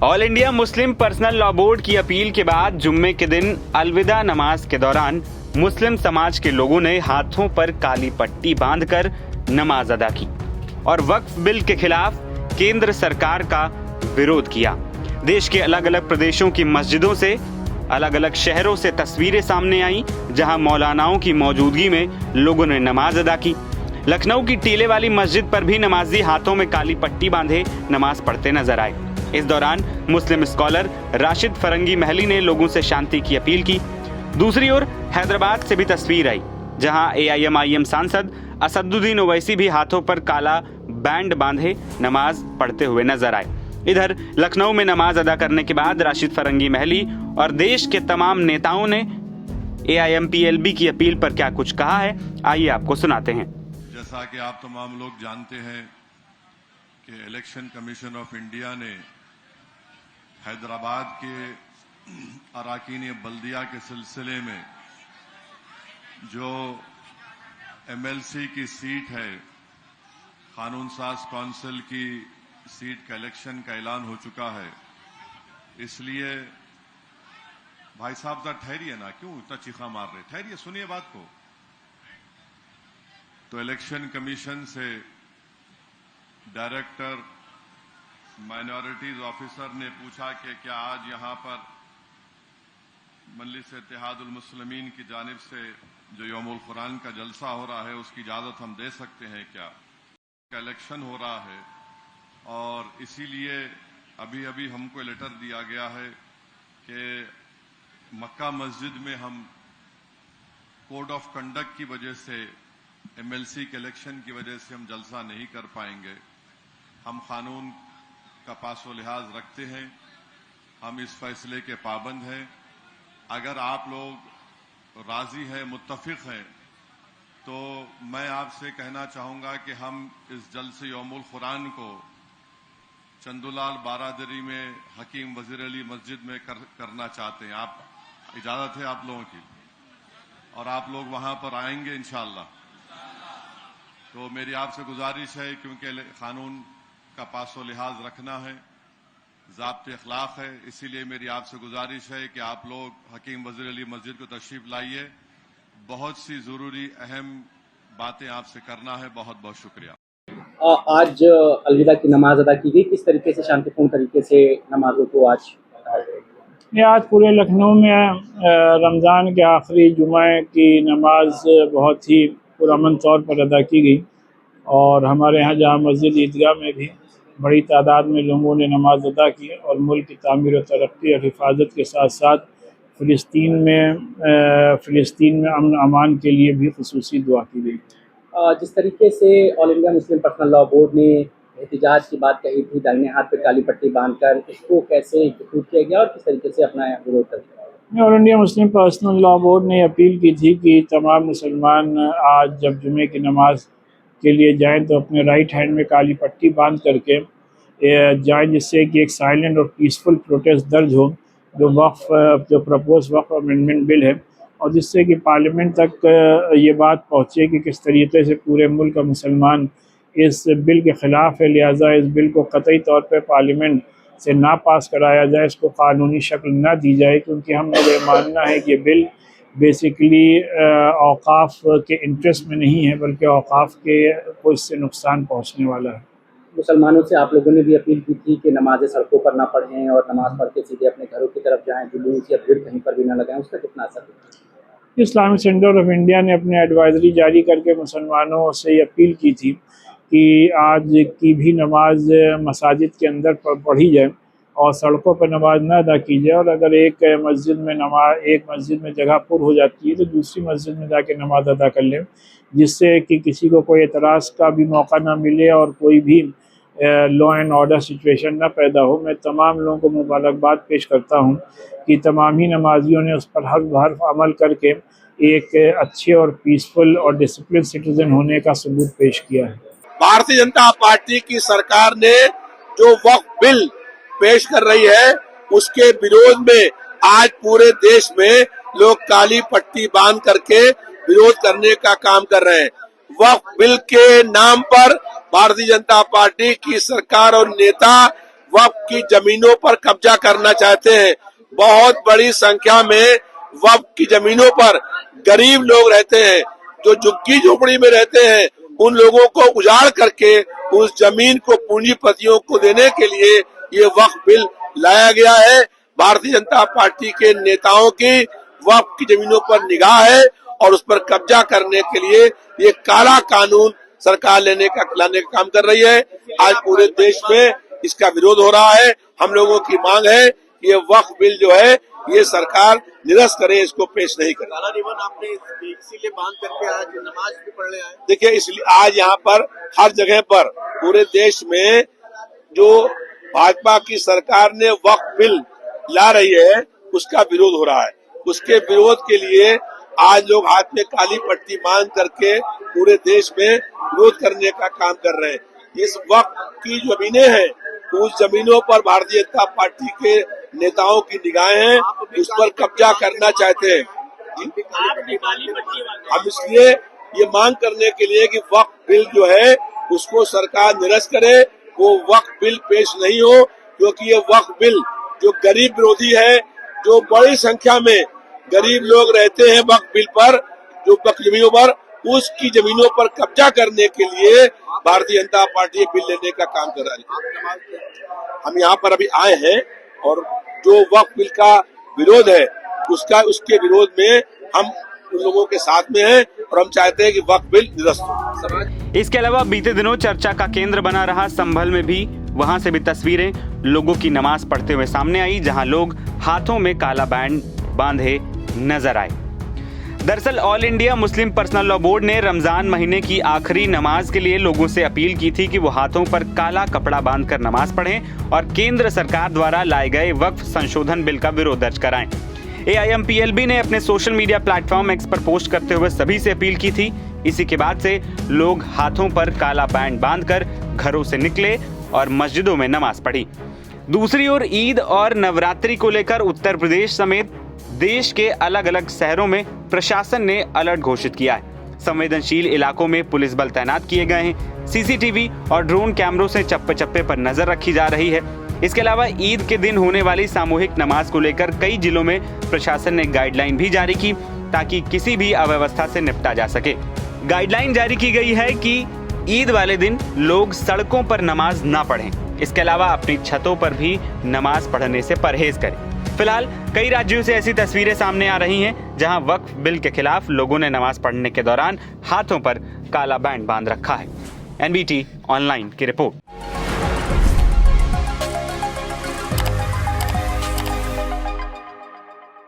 All India Muslim personal law board की appeal के बाद जुम्मे के दिन अलविदा नमाज के दौरान मुस्लिम समाज के लोगों ने हाथों पर काली पट्टी बांधकर नमाज अदा की और वक्फ बिल के खिलाफ केंद्र सरकार का विरोध किया। देश के अलग अलग प्रदेशों की मस्जिदों से अलग अलग शहरों से तस्वीरें सामने आई, जहां मौलानाओं की मौजूदगी में लोगों ने नमाज अदा की। लखनऊ की टीले वाली मस्जिद पर भी नमाजी हाथों में काली पट्टी बांधे नमाज पढ़ते नजर आए। इस दौरान मुस्लिम स्कॉलर राशिद फरंगी महली ने लोगों से शांति की अपील की। दूसरी ओर हैदराबाद से भी तस्वीर आई, जहां AIMIM सांसद असदुद्दीन ओवैसी भी हाथों पर काला बैंड बांधे नमाज पढ़ते हुए नजर आए। इधर लखनऊ में नमाज अदा करने के बाद राशिद फरंगी महली और देश के तमाम नेताओं ने AIMPLB की अपील पर क्या कुछ कहा है, आइए आपको सुनाते हैं। जैसा कि आप तमाम लोग जानते हैं कि इलेक्शन कमीशन ऑफ इंडिया ने हैदराबाद के अराकीन बल्दिया के सिलसिले में जो MLC की सीट है, कानून साज काउंसिल की सीट का इलेक्शन का ऐलान हो चुका है। इसलिए भाई साहब जरा ठहरिए ना, क्यों इतना चीखा मार रहे, ठहरिए, सुनिए बात को। तो इलेक्शन कमीशन से डायरेक्टर माइनॉरिटीज ऑफिसर ने पूछा कि क्या आज यहां पर मजलिस इत्तेहादुल मुस्लिमीन की जानिब से जो यौमुल कुरान का जलसा हो रहा है उसकी इजाजत हम दे सकते हैं क्या? इलेक्शन हो रहा है और इसीलिए अभी अभी हमको लेटर दिया गया है कि मक्का मस्जिद में हम कोड ऑफ कंडक्ट की वजह से MLC के इलेक्शन की वजह से हम जलसा नहीं कर पाएंगे। हम कानून का पासो लिहाज रखते हैं, हम इस फैसले के पाबंद हैं। अगर आप लोग राजी हैं, मुत्तफिक हैं, तो मैं आपसे कहना चाहूंगा कि हम इस जलसे यौमुल कुरान को चंदूलाल बारादरी में हकीम वजीर अली मस्जिद में करना चाहते हैं। आप इजाजत है आप लोगों की, और आप लोग वहां पर आएंगे इंशाअल्लाह। तो मेरी आपसे गुजारिश है, क्योंकि कानून का पासो लिहाज रखना है, ज़ाब्ते अखलाक है, इसीलिए मेरी आपसे गुजारिश है कि आप लोग हकीम वजीर अली मस्जिद को तशरीफ लाइए। बहुत सी जरूरी अहम बातें आपसे करना है। बहुत बहुत शुक्रिया। आज अलविदा की नमाज अदा की गई, किस तरीके से शांतिपूर्ण तरीके से नमाजों को आज ये आज पूरे लखनऊ में रमज़ान के आखिरी जुमे की नमाज बहुत ही पुरअमन तौर पर अदा की गई और हमारे यहाँ जहाँ मस्जिद ईदगाह में भी बड़ी तादाद में लोगों ने नमाज अदा की और मुल्क की तामीर और तरक्की और हिफाजत के साथ साथ फ़िलिस्तीन में अमन अमान के लिए भी खुसूसी दुआ की गई। जिस तरीके से all India Muslim personal law board ने एहतिजाज की बात कही थी, दाहिने हाथ पे काली पट्टी बांधकर, इसको कैसे एग्जीक्यूट किया गया और किस तरीके से अपना विरोध कर दिया? All India Muslim personal law board ने अपील की थी कि तमाम मुसलमान आज जब जुमे की नमाज के लिए जाएं तो अपने राइट हैंड में काली पट्टी बांध करके जाएं, जिससे कि एक साइलेंट और पीसफुल प्रोटेस्ट दर्ज हो जो प्रपोज वक्फ अमेंडमेंट बिल है, और जिससे कि पार्लियामेंट तक ये बात पहुँचे कि किस तरीके से पूरे मुल्क का मुसलमान इस बिल के ख़िलाफ़ है। लिहाजा इस बिल को कतई तौर पर पार्लियामेंट से ना पास कराया जाए, इसको कानूनी शक्ल ना दी जाए, क्योंकि हमने ये मानना है कि ये बिल बेसिकली औक़ाफ़ के इंटरेस्ट में नहीं है, बल्कि औक़ाफ़ के को इससे नुकसान पहुँचने वाला है। मुसलमानों से आप लोगों ने भी अपील की थी कि नमाज़ें सड़कों पर ना पढ़ें और नमाज़ पढ़ के सीधे अपने घरों की तरफ जाएं, जुलूस या भीड़ कहीं पर भी ना लगाएं, उसका कितना असर है? इस्लामिक सेंटर ऑफ इंडिया ने अपने एडवाइजरी जारी करके मुसलमानों से ये अपील की थी कि आज की भी नमाज मसाजिद के अंदर पढ़ी जाए और सड़कों पर नमाज ना अदा की जाए, और अगर एक मस्जिद में जगह पुर हो जाती है तो दूसरी मस्जिद में जाके नमाज अदा कर लें, जिससे कि किसी को कोई एतराज़ का भी मौका ना मिले और कोई भी लॉ एंड ऑर्डर सिचुएशन ना पैदा हो। मैं तमाम लोगों को मुबारकबाद पेश करता हूँ कि तमाम ही नमाजियों ने उस पर हर्फ अमल करके एक अच्छे और पीसफुल और डिसिप्लिन सिटीजन होने का सबूत पेश किया है। भारतीय जनता पार्टी की सरकार ने जो वक्फ बिल पेश कर रही है उसके विरोध में आज पूरे देश में लोग काली पट्टी बांध करके विरोध करने का काम कर रहे हैं। वक्फ बिल के नाम पर भारतीय जनता पार्टी की सरकार और नेता वक्फ की जमीनों पर कब्जा करना चाहते हैं। बहुत बड़ी संख्या में वक्फ की जमीनों पर गरीब लोग रहते हैं, जो झुग्गी झोपड़ी में रहते हैं। उन लोगों को उजाड़ करके उस जमीन को पूंजीपतियों को देने के लिए ये वक्फ बिल लाया गया है। भारतीय जनता पार्टी के नेताओं की वक्फ की जमीनों पर निगाह है और उस पर कब्जा करने के लिए ये काला कानून सरकार लाने का काम कर रही है। आज पूरे देश में इसका विरोध हो रहा है। हम लोगों की मांग है कि ये वक्फ बिल जो है ये सरकार निरस्त करे, इसको पेश नहीं करे। काला रिबन आपने इसीलिए बांध करके आज नमाज भी पढ़ने आए। देखिए, इसलिए आज यहाँ पर हर जगह पर पूरे देश में जो भाजपा की सरकार ने वक्फ बिल ला रही है उसका विरोध हो रहा है। उसके विरोध के लिए आज लोग हाथ में काली पट्टी बांध करके पूरे देश में विरोध करने का काम कर रहे हैं। इस वक्फ की जमीनें हैं, उस जमीनों पर भारतीय जनता पार्टी के नेताओं की निगाहें हैं, उस पर कब्जा करना चाहते हैं। हम इसलिए ये मांग करने के लिए कि वक्फ बिल जो है उसको सरकार निरस्त करे, वो वक्फ बिल पेश नहीं हो, क्योंकि ये वक्फ बिल जो गरीब विरोधी है, जो बड़ी संख्या में गरीब लोग रहते हैं वक्फ बिल पर, जो वक्फ जमीनों पर, उसकी जमीनों पर कब्जा करने के लिए भारतीय जनता पार्टी बिल लेने का काम कर रही है। हम यहाँ पर अभी आए हैं और जो वक्फ बिल का विरोध है उसके विरोध में हम उन लोगों के साथ में हैं और हम चाहते हैं कि वक्फ बिल निरस्त हो। इसके अलावा बीते दिनों चर्चा का केंद्र बना रहा संभल में भी वहां से भी तस्वीरें लोगों की नमाज पढ़ते हुए सामने आई, जहां लोग हाथों में काला बैंड बांधे नजर आए। दरअसल all India Muslim personal law board ने रमजान महीने की आखिरी नमाज के लिए लोगों से अपील की थी कि वो हाथों पर काला कपड़ा बांधकर नमाज पढ़ें और केंद्र सरकार द्वारा लाए गए वक्फ संशोधन बिल का विरोध दर्ज कराएं। AIMPLB ने अपने सोशल मीडिया प्लेटफॉर्म X पर पोस्ट करते हुए सभी से अपील की थी। इसी के बाद से लोग हाथों पर काला बैंड बांधकर घरों से निकले और मस्जिदों में नमाज पढ़ी। दूसरी ओर ईद और नवरात्रि को लेकर उत्तर प्रदेश समेत देश के अलग अलग शहरों में प्रशासन ने अलर्ट घोषित किया है। संवेदनशील इलाकों में पुलिस बल तैनात किए गए हैं। CCTV और ड्रोन कैमरों से चप्पे चप्पे पर नजर रखी जा रही है। इसके अलावा ईद के दिन होने वाली सामूहिक नमाज को लेकर कई जिलों में प्रशासन ने गाइडलाइन भी जारी की ताकि किसी भी अव्यवस्था से निपटा जा सके। गाइडलाइन जारी की गई है कि ईद वाले दिन लोग सड़कों पर नमाज ना पढ़ें। इसके अलावा अपनी छतों पर भी नमाज पढ़ने से परहेज करें। फिलहाल कई राज्यों से ऐसी तस्वीरें सामने आ रही हैं जहां वक्फ बिल के खिलाफ लोगों ने नमाज पढ़ने के दौरान हाथों पर काला बैंड बांध रखा है। NBT ऑनलाइन की रिपोर्ट।